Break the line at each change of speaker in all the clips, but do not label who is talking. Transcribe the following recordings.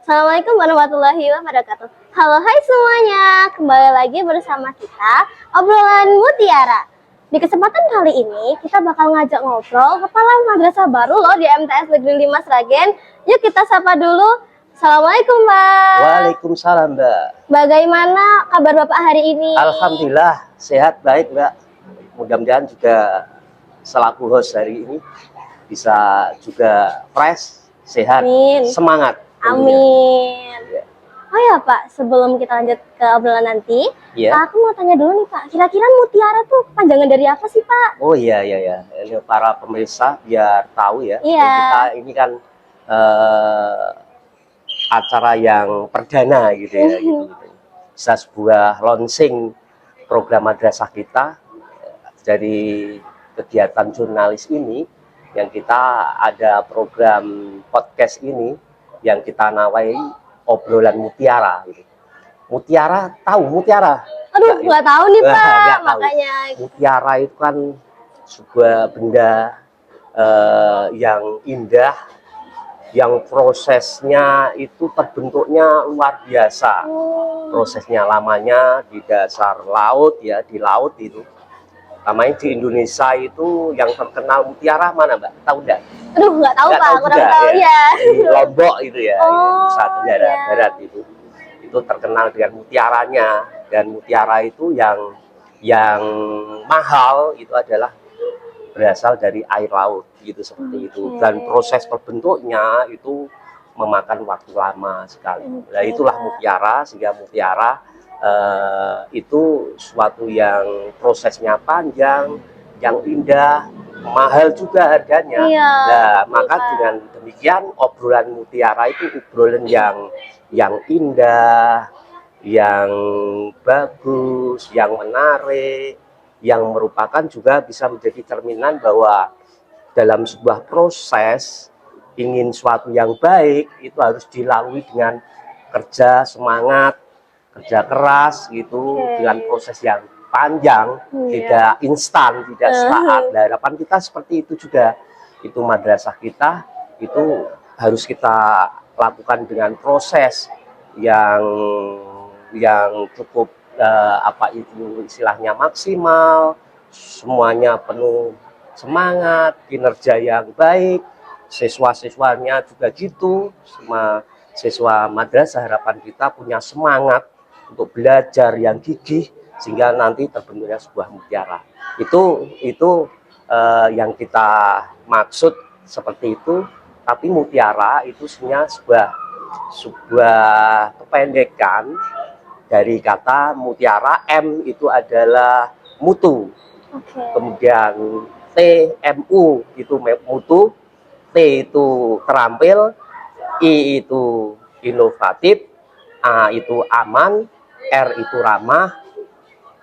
Assalamualaikum warahmatullahi wabarakatuh. Halo, hai semuanya. Kembali lagi bersama kita obrolan Mutiara. Di kesempatan kali ini kita bakal ngajak ngobrol kepala madrasah baru loh di MTS Negeri 5 Sragen. Yuk kita sapa dulu. Assalamualaikum, Mbak.
Waalaikumsalam, Mbak.
Bagaimana kabar Bapak hari ini?
Alhamdulillah sehat, baik, Mbak. Mudah-mudahan juga selaku host hari ini bisa juga fresh, sehat,
Amin.
semangat.
Amin.
Ya.
Oh ya Pak, sebelum kita lanjut ke obrolan nanti,
Ya.
aku mau tanya dulu nih Pak, kira-kira mutiara tuh panjangan dari apa sih Pak?
Oh iya. Ini para pemirsa biar tahu ya.
Iya.
Kita ini kan acara yang perdana gitu ya. Gitu. Bisa sebuah launching program madrasah kita dari kegiatan jurnalis ini, yang kita ada program podcast ini yang kita nawai obrolan Mutiara gitu. Mutiara, tahu Mutiara?
Aduh, nggak tahu nih Pak,
Nggak tahu.
makanya.
Mutiara itu kan sebuah benda yang indah, yang prosesnya itu terbentuknya luar biasa. Prosesnya lamanya di dasar laut ya, di laut itu. Namanya di Indonesia itu yang terkenal mutiara mana, Mbak? Tahu enggak?
Aduh, nggak tahu
Nggak
Pak,
tahu
kurang
juga,
tahu ya.
Di Lombok itu ya, Nusa Tenggara
iya.
Barat itu terkenal dengan mutiaranya. Dan mutiara itu yang mahal itu adalah berasal dari air laut gitu, seperti itu. Dan proses terbentuknya itu memakan waktu lama sekali. Nah, itulah mutiara, sehingga mutiara itu suatu yang prosesnya panjang, yang indah, mahal juga harganya.
Iya,
Nah, maka
Pak.
dengan demikian obrolan Mutiara itu obrolan yang indah, yang bagus, yang menarik, yang merupakan juga bisa menjadi cerminan bahwa dalam sebuah proses ingin suatu yang baik itu harus dilalui dengan kerja, semangat, kerja keras gitu, dengan proses yang panjang, tidak instan, tidak sesaat. Nah, harapan kita seperti itu juga. Itu madrasah kita itu harus kita lakukan dengan proses yang cukup apa itu istilahnya maksimal, semuanya penuh semangat, kinerja yang baik, siswa-siswanya juga gitu, semua siswa madrasah harapan kita punya semangat untuk belajar yang gigih sehingga nanti terbentuknya sebuah mutiara. Itu yang kita maksud seperti itu. Tapi mutiara itu sebenarnya sebuah kependekan dari kata mutiara. M itu adalah mutu. Kemudian TMU itu mutu, T itu terampil, I itu inovatif, A itu aman, R itu ramah,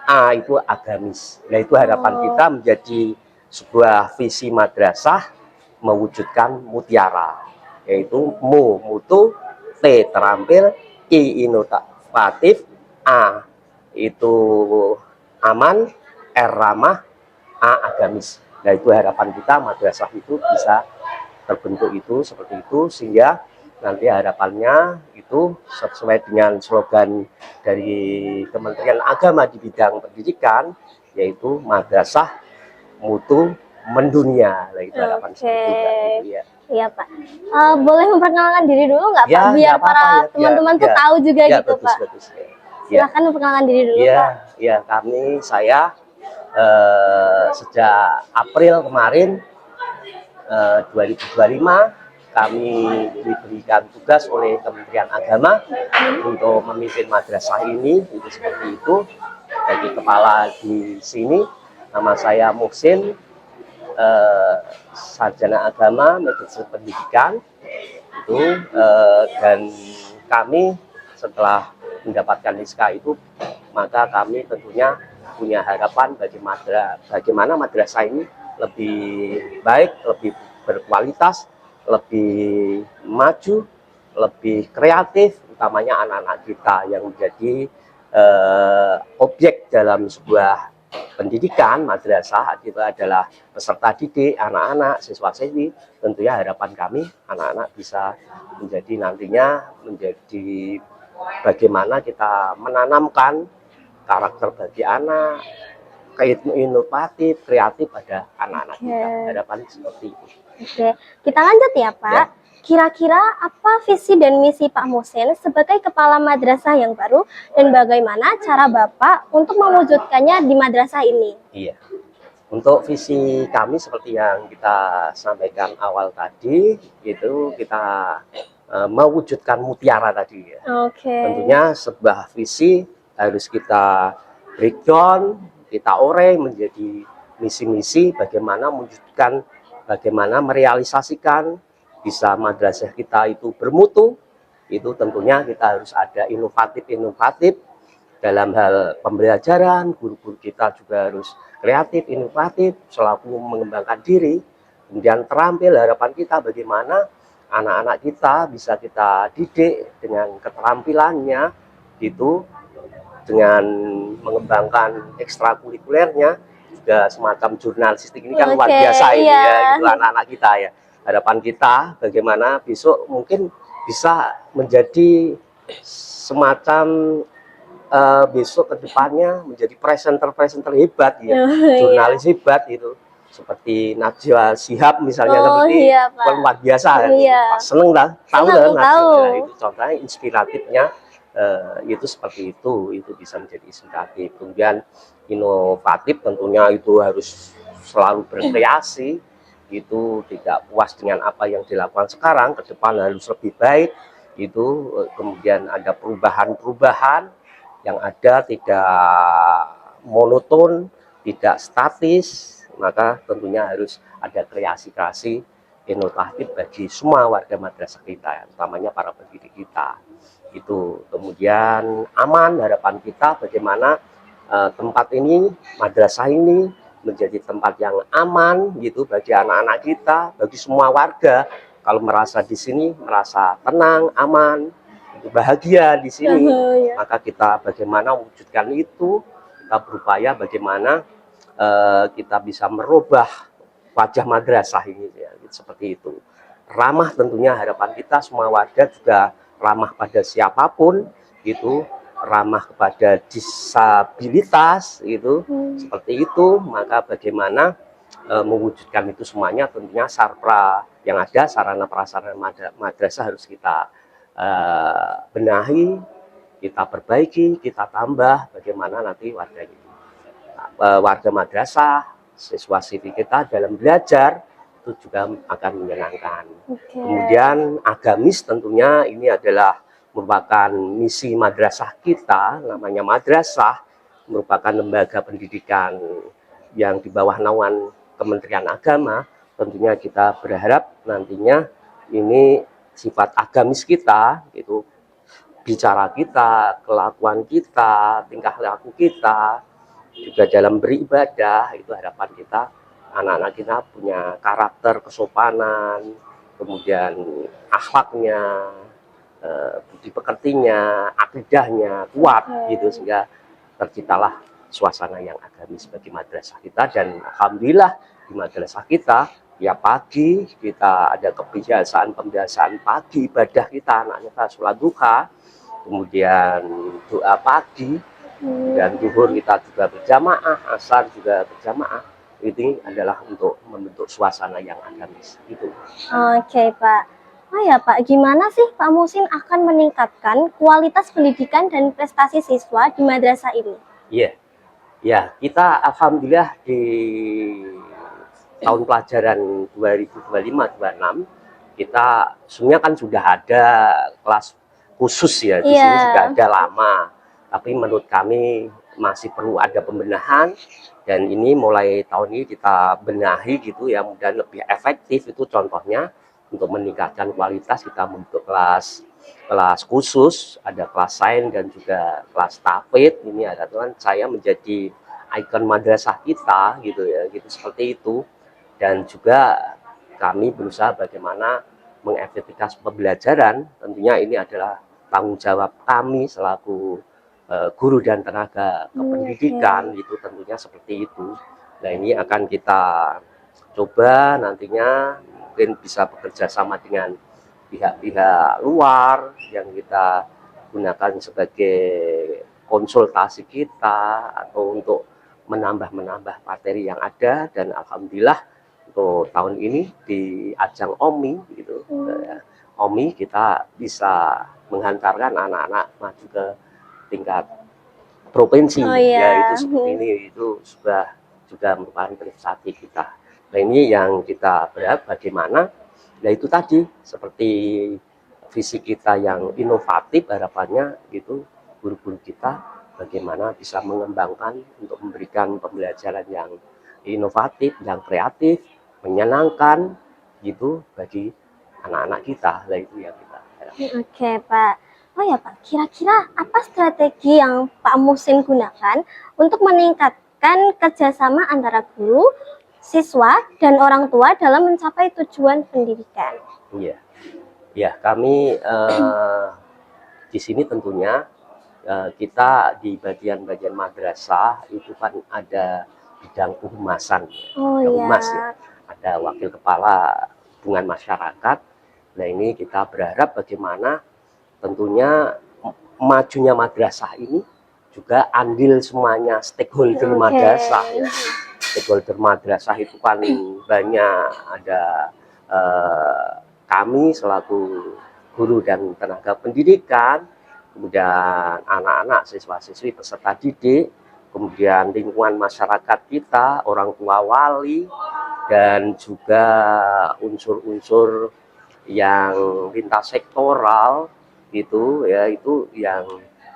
A itu agamis. Nah, itu harapan kita menjadi sebuah visi madrasah mewujudkan mutiara, yaitu mutu, T terampil, I inovatif, A itu aman, R ramah, A agamis. Nah, itu harapan kita madrasah itu bisa terbentuk itu seperti itu, sehingga nanti harapannya itu sesuai dengan slogan dari Kementerian Agama di bidang pendidikan, yaitu madrasah mutu mendunia. Nah, itu harapan seperti itu ya.
Iya Pak. Boleh memperkenalkan diri dulu nggak Pak?
Ya,
Biar
apa-apa,
para
ya,
teman-teman tuh tahu juga
ya,
gitu Pak.
Bagus, ya.
Silakan memperkenalkan diri dulu Pak.
Ya, saya sejak April kemarin 2025 kami diberikan tugas oleh Kementerian Agama untuk memimpin madrasah ini, itu seperti itu. Jadi kepala di sini nama saya Muhsin, sarjana agama manajemen pendidikan itu, dan kami setelah mendapatkan SK itu, maka kami tentunya punya harapan bagaimana madrasah ini lebih baik, lebih berkualitas, lebih maju, lebih kreatif, utamanya anak-anak kita yang menjadi objek dalam sebuah pendidikan madrasah itu adalah peserta didik, anak-anak, siswa-siswi. Tentunya harapan kami anak-anak bisa menjadi nantinya menjadi bagaimana kita menanamkan karakter bagi anak, inovatif, kreatif pada anak-anak kita. Harapan seperti itu.
Oke, kita lanjut ya Pak.
Ya.
Kira-kira apa visi dan misi Pak Muhsin sebagai kepala madrasah yang baru dan bagaimana cara Bapak untuk mewujudkannya di madrasah ini?
Iya. Untuk visi kami seperti yang kita sampaikan awal tadi, itu kita mewujudkan mutiara tadi ya.
Oke.
Tentunya sebuah visi harus kita breakdown, kita urai menjadi misi-misi bagaimana mewujudkan, bagaimana merealisasikan bisa madrasah kita itu bermutu. Itu tentunya kita harus ada inovatif dalam hal pembelajaran, guru-guru kita juga harus kreatif, inovatif, selalu mengembangkan diri. Kemudian terampil, harapan kita bagaimana anak-anak kita bisa kita didik dengan keterampilannya gitu, dengan mengembangkan ekstrakurikulernya, juga semacam jurnalistik ini kan luar biasa ini ya, gitu anak-anak kita ya. Harapan kita bagaimana besok mungkin bisa menjadi semacam besok kedepannya menjadi presenter hebat ya, jurnalis hebat itu, seperti Najwa Shihab misalnya, seperti luar biasa. Seneng lah, tahu lah Najwa itu contohnya inspiratifnya. Itu seperti itu bisa menjadi inspiratif. Kemudian inovatif tentunya itu harus selalu berkreasi, itu tidak puas dengan apa yang dilakukan sekarang, ke depan harus lebih baik itu. Kemudian ada perubahan yang ada tidak monoton, tidak statis, maka tentunya harus ada kreasi-kreasi inovatif bagi semua warga madrasah kita, utamanya para pendidik kita. Itu kemudian aman, harapan kita bagaimana tempat ini, madrasah ini menjadi tempat yang aman gitu bagi anak-anak kita, bagi semua warga. Kalau merasa di sini merasa tenang, aman, bahagia di sini, maka kita bagaimana wujudkan itu, kita berupaya bagaimana kita bisa merubah wajah madrasah ini ya, seperti itu. Ramah tentunya harapan kita semua warga juga ramah pada siapapun gitu, ramah kepada disabilitas itu, seperti itu. Maka bagaimana mewujudkan itu semuanya, tentunya sarpra yang ada, sarana prasarana madrasah harus kita benahi, kita perbaiki, kita tambah, bagaimana nanti warga madrasah, siswa-siswi kita dalam belajar itu juga akan menyenangkan. Kemudian agamis tentunya ini adalah merupakan misi madrasah kita, namanya madrasah, merupakan lembaga pendidikan yang di bawah naungan Kementerian Agama. Tentunya kita berharap nantinya ini sifat agamis kita, itu bicara kita, kelakuan kita, tingkah laku kita, juga dalam beribadah, itu harapan kita anak-anak kita punya karakter kesopanan, kemudian akhlaknya, budi pekertinya, akidahnya kuat gitu, sehingga terciptalah suasana yang agamis bagi madrasah kita. Dan alhamdulillah di madrasah kita ya pagi kita ada kebiasaan pembiasaan pagi, ibadah kita, anak kita sholat duha, kemudian doa pagi, dan zuhur kita juga berjamaah, asar juga berjamaah. Ini adalah untuk membentuk suasana yang agamis itu.
Oke Pak. Oh ya Pak, gimana sih Pak Muhsin akan meningkatkan kualitas pendidikan dan prestasi siswa di madrasah ini?
Iya, ya kita alhamdulillah di tahun pelajaran 2025-26 kita sebenarnya kan sudah ada kelas khusus ya, di sini sudah ada lama, tapi menurut kami masih perlu ada pembenahan, dan ini mulai tahun ini kita benahi gitu ya, mudah lebih efektif. Itu contohnya untuk meningkatkan kualitas kita membentuk kelas khusus, ada kelas sains dan juga kelas tahfidz. Ini ada teman saya menjadi ikon madrasah kita gitu ya, gitu seperti itu. Dan juga kami berusaha bagaimana mengefektifkan pembelajaran. Tentunya ini adalah tanggung jawab kami selaku guru dan tenaga kependidikan itu tentunya seperti itu. Nah ini akan kita coba nantinya mungkin bisa bekerja sama dengan pihak-pihak luar yang kita gunakan sebagai konsultasi kita atau untuk menambah materi yang ada. Dan alhamdulillah untuk tahun ini di ajang OMI gitu, OMI kita bisa menghantarkan anak-anak maju ke tingkat provinsi. Ya itu seperti ini, itu sudah juga merupakan prestasi kita. Nah ini yang kita berharap bagaimana, nah itu tadi seperti visi kita yang inovatif, harapannya gitu guru-guru kita bagaimana bisa mengembangkan untuk memberikan pembelajaran yang inovatif, yang kreatif, menyenangkan gitu bagi anak-anak kita. Nah itu yang kita harapkan.
Oke Pak. Oh ya Pak, kira-kira apa strategi yang Pak Muhsin gunakan untuk meningkatkan kerjasama antara guru, siswa, dan orang tua dalam mencapai tujuan pendidikan?
Iya, ya kami di sini tentunya kita di bagian madrasah itu kan ada bidang kehumasan, humas ya, ada wakil kepala hubungan masyarakat. Nah ini kita berharap bagaimana tentunya majunya madrasah ini juga andil semuanya stakeholder madrasah ya. Stakeholder madrasah itu kan banyak, ada kami selaku guru dan tenaga pendidikan, kemudian anak-anak, siswa-siswi, peserta didik, kemudian lingkungan masyarakat kita, orang tua wali, dan juga unsur-unsur yang lintas sektoral itu ya, itu yang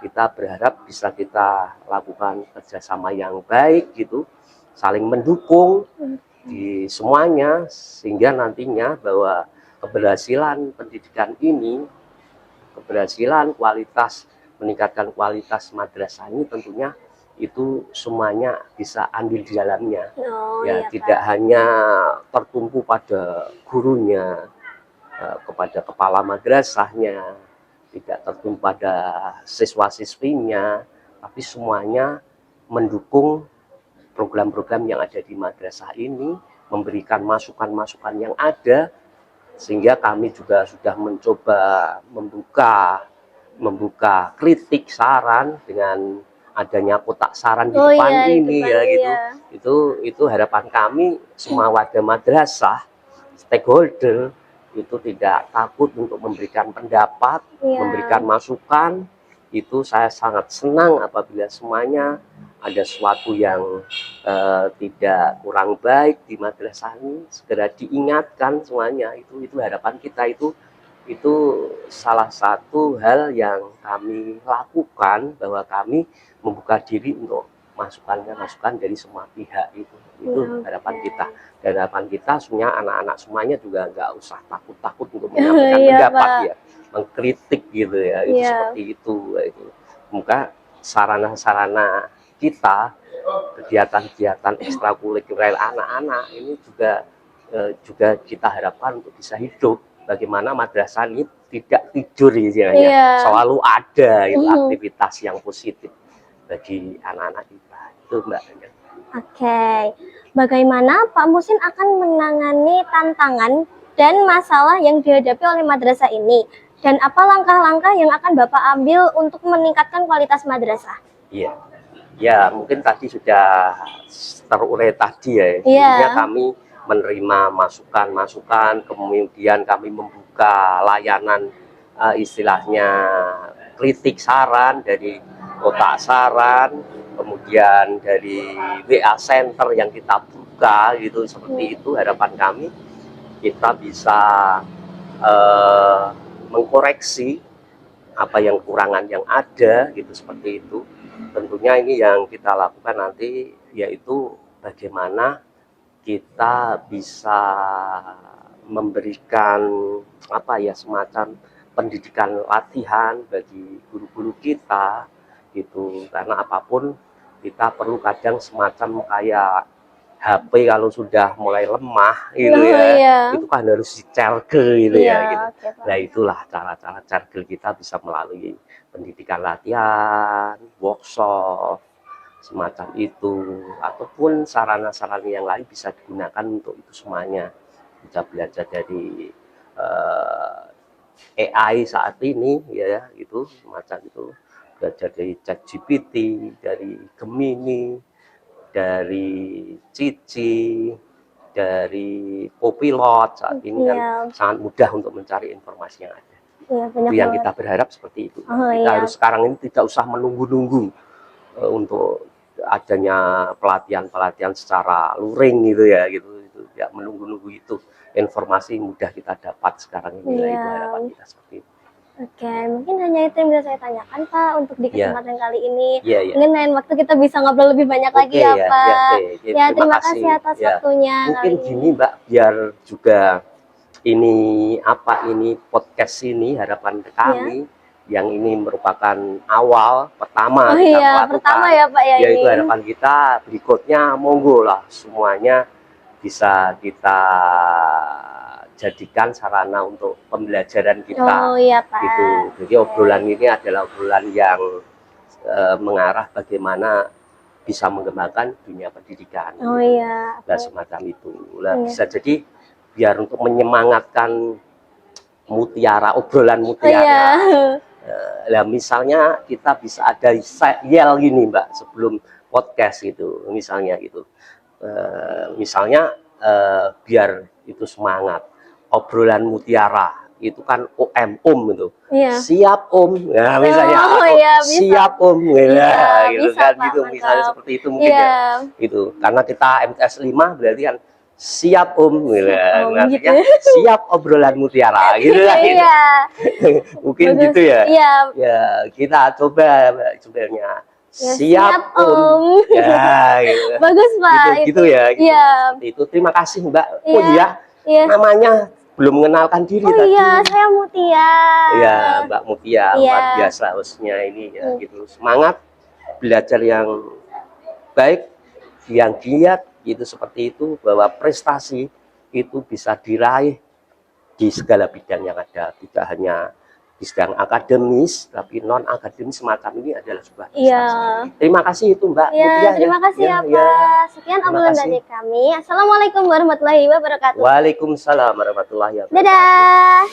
kita berharap bisa kita lakukan kerjasama yang baik gitu, saling mendukung di semuanya, sehingga nantinya bahwa keberhasilan pendidikan ini, keberhasilan kualitas, meningkatkan kualitas madrasah ini tentunya itu semuanya bisa andil di dalamnya. Ya, tidak hanya tertumpu pada gurunya, kepada kepala madrasahnya, tidak tertumpu pada siswa-siswinya, tapi semuanya mendukung program-program yang ada di madrasah ini, memberikan masukan-masukan yang ada, sehingga kami juga sudah mencoba membuka kritik saran dengan adanya kotak saran di depan ini ya gitu. Itu harapan kami semua warga madrasah, stakeholder itu tidak takut untuk memberikan pendapat, memberikan masukan. Itu saya sangat senang apabila semuanya ada sesuatu yang tidak kurang baik di madrasah ini segera diingatkan semuanya. Itu harapan kita, itu salah satu hal yang kami lakukan, bahwa kami membuka diri untuk masukan dari semua pihak. Itu harapan kita. Dan harapan kita sebenarnya anak-anak semuanya juga nggak usah takut-takut untuk menyampaikan pendapat ya, mengkritik gitu ya, itu seperti itu. Semoga sarana-sarana kita, kegiatan-kegiatan ekstrakurikuler anak-anak ini juga kita harapkan untuk bisa hidup. Bagaimana madrasah ini tidak tidur istilahnya, selalu ada itu aktivitas yang positif bagi anak-anak kita. Itu Mbak.
Oke, bagaimana Pak Muhsin akan menangani tantangan dan masalah yang dihadapi oleh madrasah ini? Dan apa langkah-langkah yang akan Bapak ambil untuk meningkatkan kualitas madrasah?
Iya, ya mungkin tadi sudah terurai tadi ya. Intinya kami menerima masukan-masukan, kemudian kami membuka layanan istilahnya kritik saran dari kotak saran, kemudian dari WA Center yang kita buka gitu, seperti itu. Harapan kami kita bisa mengkoreksi apa yang kekurangan yang ada gitu, seperti itu. Tentunya ini yang kita lakukan nanti, yaitu bagaimana kita bisa memberikan semacam pendidikan latihan bagi guru-guru kita gitu, karena apapun kita perlu kadang semacam kayak HP kalau sudah mulai lemah gitu itu kan harus dicargel gitu ya gitu. Nah itulah cara-cara cargel kita bisa melalui pendidikan latihan, workshop, semacam itu, ataupun sarana-sarana yang lain bisa digunakan untuk itu semuanya. Bisa belajar dari AI saat ini, ya, itu semacam itu. Belajar dari ChatGPT, dari Gemini, dari Cici, dari Copilot saat ini kan sangat mudah untuk mencari informasi yang ada.
Iya,
Itu yang kita berharap seperti itu.
Oh,
kita harus sekarang ini tidak usah menunggu-nunggu untuk adanya pelatihan-pelatihan secara luring gitu ya, gitu. Ya menunggu-nunggu itu. Informasi mudah kita dapat sekarang ini. Itu harapan kita seperti itu.
Oke, mungkin hanya itu yang bisa saya tanyakan Pak untuk di kesempatan kali ini. Mungkin lain waktu kita bisa ngobrol lebih banyak lagi ya Pak. Ya, terima kasih atas waktunya.
Mungkin gini Mbak, biar juga ini podcast ini harapan kami yang ini merupakan awal pertama kita melakukan.
Pertama ya Pak ya.
Yaitu harapan kita berikutnya monggo lah semuanya bisa kita jadikan sarana untuk pembelajaran kita.
Pak.
Gitu. Jadi obrolan ini adalah obrolan yang mengarah bagaimana bisa mengembangkan dunia pendidikan. Nah, semacam itu. Nah, bisa jadi biar untuk menyemangatkan mutiara, obrolan mutiara. Nah, misalnya kita bisa ada yel gini Mbak sebelum podcast gitu, misalnya gitu. Misalnya biar itu semangat. Obrolan mutiara itu kan om gitu. Siap om. Nah, misalnya siap om ya, gitu kan gitu misalnya seperti itu mungkin ya. Itu karena kita MTS 5 berarti kan siap om gitu. Siap obrolan mutiara gitu lah. Mungkin gitu ya. Ya, kita coba sebenarnya. Siap om. Ya, gitu.
Bagus Pak.
Gitu ya. Gitu. Seperti itu. Terima kasih Mbak. Oh iya. Namanya belum mengenalkan diri tadi.
Saya Mutia.
Iya, Mbak Mutia, luar biasa hostnya ini ya, gitu. Semangat belajar yang baik, yang giat, gitu seperti itu, bahwa prestasi itu bisa diraih di segala bidang yang ada, tidak hanya di bidang akademis, tapi non akademis semacam ini adalah sebuah prestasi. Terima kasih itu Mbak Mutia.
Terima kasih Pak. Sekian obrolan dari kami. Assalamualaikum warahmatullahi wabarakatuh.
Waalaikumsalam warahmatullahi wabarakatuh.
Dadah.